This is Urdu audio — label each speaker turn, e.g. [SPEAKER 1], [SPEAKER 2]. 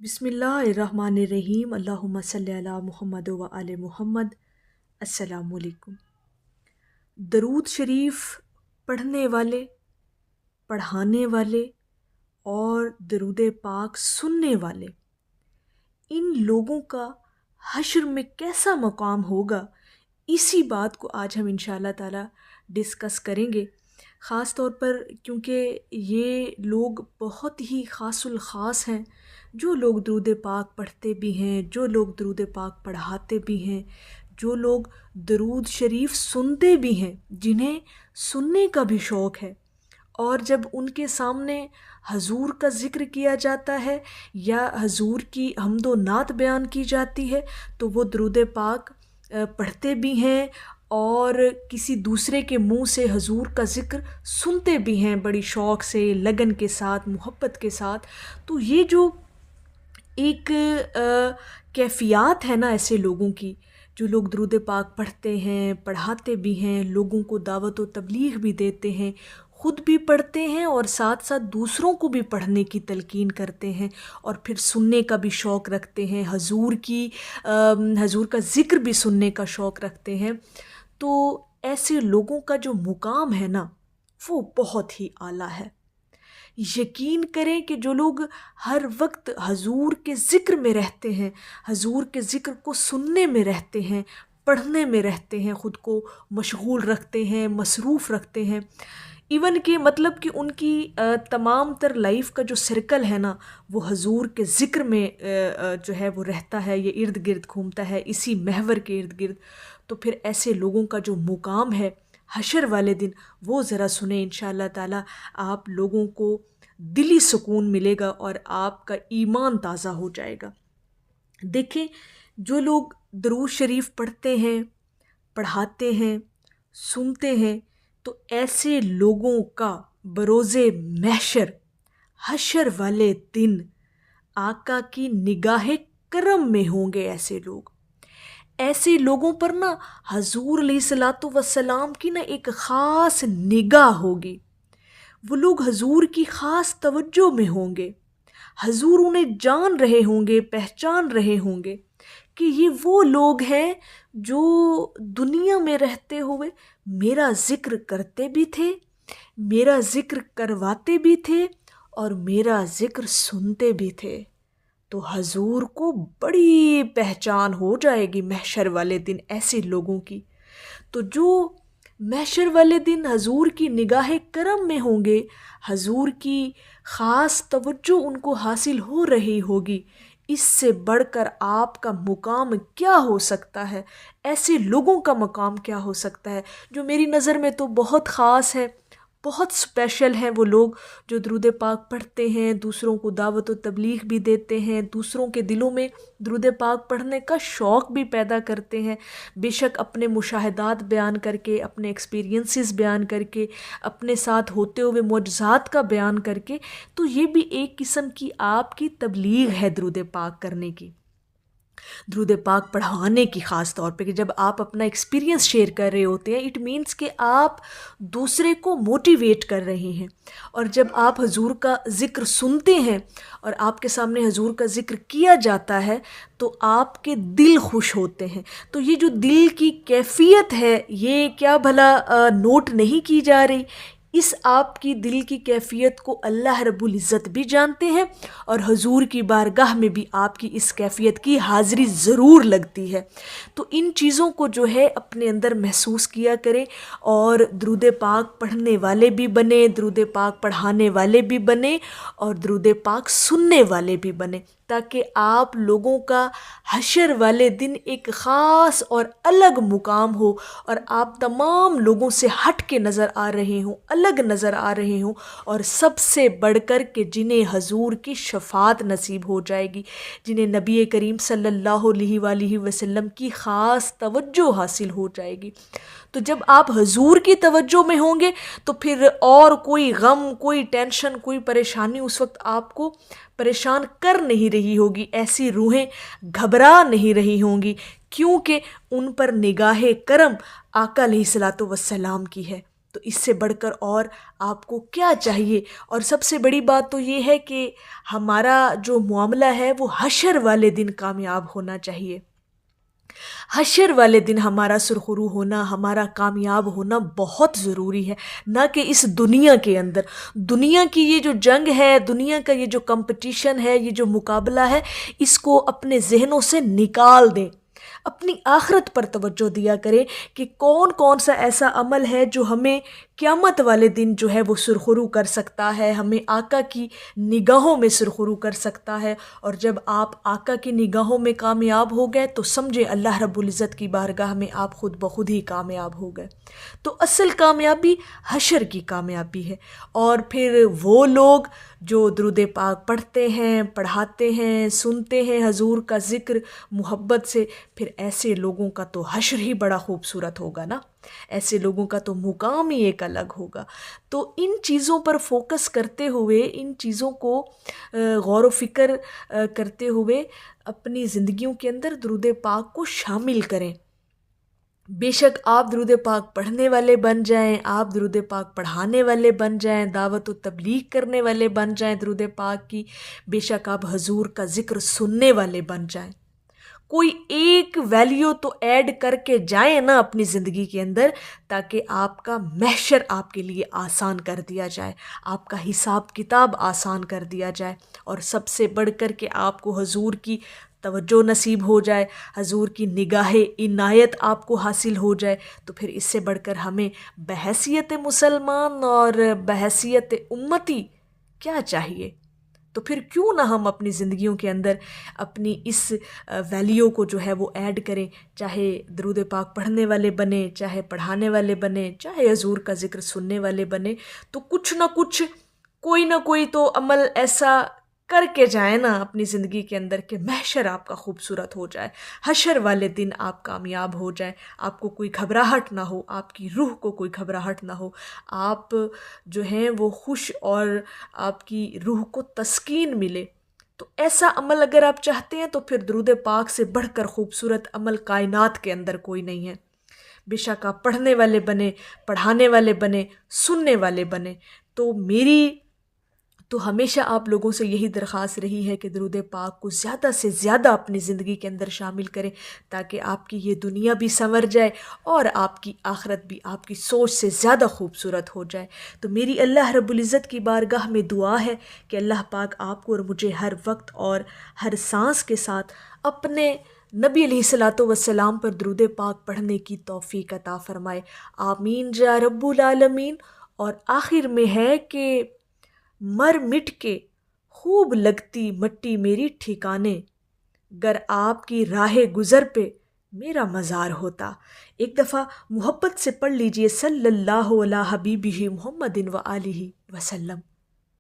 [SPEAKER 1] بسم اللہ الرحمن الرحیم، اللہم صلی علی محمد و آل محمد۔ السلام علیکم۔ درود شریف پڑھنے والے، پڑھانے والے اور درود پاک سننے والے، ان لوگوں کا حشر میں کیسا مقام ہوگا، اسی بات کو آج ہم انشاءاللہ تعالی ڈسکس کریں گے۔ خاص طور پر کیونکہ یہ لوگ بہت ہی خاص الخاص ہیں، جو لوگ درود پاک پڑھتے بھی ہیں، جو لوگ درود پاک پڑھاتے بھی ہیں، جو لوگ درود شریف سنتے بھی ہیں، جنہیں سننے کا بھی شوق ہے، اور جب ان کے سامنے حضور کا ذکر کیا جاتا ہے یا حضور کی حمد و نعت بیان کی جاتی ہے تو وہ درود پاک پڑھتے بھی ہیں اور کسی دوسرے کے منہ سے حضور کا ذکر سنتے بھی ہیں بڑی شوق سے، لگن کے ساتھ، محبت کے ساتھ۔ تو یہ جو ایک کیفیات ہے نا ایسے لوگوں کی، جو لوگ درود پاک پڑھتے ہیں، پڑھاتے بھی ہیں، لوگوں کو دعوت و تبلیغ بھی دیتے ہیں، خود بھی پڑھتے ہیں اور ساتھ ساتھ دوسروں کو بھی پڑھنے کی تلقین کرتے ہیں، اور پھر سننے کا بھی شوق رکھتے ہیں، حضور کا ذکر بھی سننے کا شوق رکھتے ہیں، تو ایسے لوگوں کا جو مقام ہے نا وہ بہت ہی اعلیٰ ہے۔ یقین کریں کہ جو لوگ ہر وقت حضور کے ذکر میں رہتے ہیں، حضور کے ذکر کو سننے میں رہتے ہیں، پڑھنے میں رہتے ہیں، خود کو مشغول رکھتے ہیں، مصروف رکھتے ہیں، ایون کہ مطلب کہ ان کی تمام تر لائف کا جو سرکل ہے نا وہ حضور کے ذکر میں جو ہے وہ رہتا ہے، یہ ارد گرد گھومتا ہے، اسی محور کے ارد گرد، تو پھر ایسے لوگوں کا جو مقام ہے حشر والے دن وہ ذرا سنیں، انشاءاللہ تعالی آپ لوگوں کو دلی سکون ملے گا اور آپ کا ایمان تازہ ہو جائے گا۔ دیکھیں، جو لوگ درود شریف پڑھتے ہیں، پڑھاتے ہیں، سنتے ہیں، تو ایسے لوگوں کا بروز محشر، حشر والے دن آقا کی نگاہ کرم میں ہوں گے۔ ایسے لوگوں پر نا حضور علیہ الصلوۃ والسلام کی نا ایک خاص نگاہ ہوگی، وہ لوگ حضور کی خاص توجہ میں ہوں گے، حضور انہیں جان رہے ہوں گے، پہچان رہے ہوں گے کہ یہ وہ لوگ ہیں جو دنیا میں رہتے ہوئے میرا ذکر کرتے بھی تھے، میرا ذکر کرواتے بھی تھے اور میرا ذکر سنتے بھی تھے۔ تو حضور کو بڑی پہچان ہو جائے گی محشر والے دن ایسے لوگوں کی۔ تو جو محشر والے دن حضور کی نگاہ کرم میں ہوں گے، حضور کی خاص توجہ ان کو حاصل ہو رہی ہوگی، اس سے بڑھ کر آپ کا مقام کیا ہو سکتا ہے، ایسے لوگوں کا مقام کیا ہو سکتا ہے، جو میری نظر میں تو بہت خاص ہے، بہت اسپیشل ہیں وہ لوگ جو درود پاک پڑھتے ہیں، دوسروں کو دعوت و تبلیغ بھی دیتے ہیں، دوسروں کے دلوں میں درود پاک پڑھنے کا شوق بھی پیدا کرتے ہیں، بے شک اپنے مشاہدات بیان کر کے، اپنے ایکسپیرینسز بیان کر کے، اپنے ساتھ ہوتے ہوئے معجزات کا بیان کر کے، تو یہ بھی ایک قسم کی آپ کی تبلیغ ہے درود پاک کرنے کی، درود پاک پڑھانے کی، خاص طور پہ کہ جب آپ اپنا ایکسپیرینس شیئر کر رہے ہوتے ہیں، اٹ مینس کہ آپ دوسرے کو موٹیویٹ کر رہے ہیں، اور جب آپ حضور کا ذکر سنتے ہیں اور آپ کے سامنے حضور کا ذکر کیا جاتا ہے تو آپ کے دل خوش ہوتے ہیں۔ تو یہ جو دل کی کیفیت ہے یہ کیا بھلا نوٹ نہیں کی جا رہی، اس آپ کی دل کی کیفیت کو اللہ رب العزت بھی جانتے ہیں، اور حضور کی بارگاہ میں بھی آپ کی اس کیفیت کی حاضری ضرور لگتی ہے۔ تو ان چیزوں کو جو ہے اپنے اندر محسوس کیا کریں، اور درود پاک پڑھنے والے بھی بنیں، درود پاک پڑھانے والے بھی بنیں، اور درود پاک سننے والے بھی بنیں، تاکہ آپ لوگوں کا حشر والے دن ایک خاص اور الگ مقام ہو، اور آپ تمام لوگوں سے ہٹ کے نظر آ رہے ہوں، الگ نظر آ رہے ہوں، اور سب سے بڑھ کر کے جنہیں حضور کی شفاعت نصیب ہو جائے گی، جنہیں نبی کریم صلی اللہ علیہ وآلہ وسلم کی خاص توجہ حاصل ہو جائے گی۔ تو جب آپ حضور کی توجہ میں ہوں گے تو پھر اور کوئی غم، کوئی ٹینشن، کوئی پریشانی اس وقت آپ کو پریشان کر نہیں رہی ہوگی، ایسی روحیں گھبرا نہیں رہی ہوں گی، کیونکہ ان پر نگاہ کرم آقا علیہ الصلوۃ والسلام کی ہے۔ تو اس سے بڑھ کر اور آپ کو کیا چاہیے؟ اور سب سے بڑی بات تو یہ ہے کہ ہمارا جو معاملہ ہے وہ حشر والے دن کامیاب ہونا چاہیے۔ حشر والے دن ہمارا سرخرو ہونا، ہمارا کامیاب ہونا بہت ضروری ہے، نہ کہ اس دنیا کے اندر۔ دنیا کی یہ جو جنگ ہے، دنیا کا یہ جو کمپٹیشن ہے، یہ جو مقابلہ ہے، اس کو اپنے ذہنوں سے نکال دیں، اپنی آخرت پر توجہ دیا کریں کہ کون کون سا ایسا عمل ہے جو ہمیں قیامت والے دن جو ہے وہ سرخرو کر سکتا ہے، ہمیں آقا کی نگاہوں میں سرخرو کر سکتا ہے۔ اور جب آپ آقا کی نگاہوں میں کامیاب ہو گئے تو سمجھے اللہ رب العزت کی بارگاہ میں آپ خود بخود ہی کامیاب ہو گئے۔ تو اصل کامیابی حشر کی کامیابی ہے۔ اور پھر وہ لوگ جو درود پاک پڑھتے ہیں، پڑھاتے ہیں، سنتے ہیں حضور کا ذکر محبت سے، پھر ایسے لوگوں کا تو حشر ہی بڑا خوبصورت ہوگا نا، ایسے لوگوں کا تو مقام ہی ایک الگ ہوگا۔ تو ان چیزوں پر فوکس کرتے ہوئے، ان چیزوں کو غور و فکر کرتے ہوئے اپنی زندگیوں کے اندر درود پاک کو شامل کریں۔ بے شک آپ درود پاک پڑھنے والے بن جائیں، آپ درود پاک پڑھانے والے بن جائیں، دعوت و تبلیغ کرنے والے بن جائیں درود پاک کی، بے شک آپ حضور کا ذکر سننے والے بن جائیں۔ کوئی ایک ویلیو تو ایڈ کر کے جائیں نا اپنی زندگی کے اندر، تاکہ آپ کا محشر آپ کے لیے آسان کر دیا جائے، آپ کا حساب کتاب آسان کر دیا جائے، اور سب سے بڑھ کر کے آپ کو حضور کی توجہ نصیب ہو جائے، حضور کی نگاہ عنایت آپ کو حاصل ہو جائے۔ تو پھر اس سے بڑھ کر ہمیں بحیثیت مسلمان اور بحیثیت امتی کیا چاہیے؟ تو پھر کیوں نہ ہم اپنی زندگیوں کے اندر اپنی اس ویلیو کو جو ہے وہ ایڈ کریں، چاہے درود پاک پڑھنے والے بنے، چاہے پڑھانے والے بنے، چاہے حضور کا ذکر سننے والے بنے، تو کچھ نہ کچھ، کوئی نہ کوئی تو عمل ایسا کر کے جائیں نا اپنی زندگی کے اندر کہ محشر آپ کا خوبصورت ہو جائے، حشر والے دن آپ کامیاب ہو جائیں، آپ کو کوئی گھبراہٹ نہ ہو، آپ کی روح کو کوئی گھبراہٹ نہ ہو، آپ جو ہیں وہ خوش اور آپ کی روح کو تسکین ملے۔ تو ایسا عمل اگر آپ چاہتے ہیں تو پھر درود پاک سے بڑھ کر خوبصورت عمل کائنات کے اندر کوئی نہیں ہے۔ بے شک آپ پڑھنے والے بنے، پڑھانے والے بنے، سننے والے بنے۔ تو میری تو ہمیشہ آپ لوگوں سے یہی درخواست رہی ہے کہ درود پاک کو زیادہ سے زیادہ اپنی زندگی کے اندر شامل کریں، تاکہ آپ کی یہ دنیا بھی سنور جائے اور آپ کی آخرت بھی آپ کی سوچ سے زیادہ خوبصورت ہو جائے۔ تو میری اللہ رب العزت کی بارگاہ میں دعا ہے کہ اللہ پاک آپ کو اور مجھے ہر وقت اور ہر سانس کے ساتھ اپنے نبی علیہ الصلاۃ والسلام پر درود پاک پڑھنے کی توفیق عطا فرمائے۔ آمین یا رب العالمین۔ اور آخر میں ہے کہ مر مٹ کے خوب لگتی مٹی میری ٹھکانے، گر آپ کی راہ گزر پہ میرا مزار ہوتا۔ ایک دفعہ محبت سے پڑھ لیجئے صلی اللہ علیہ حبیبہ محمد و آلہ وسلم۔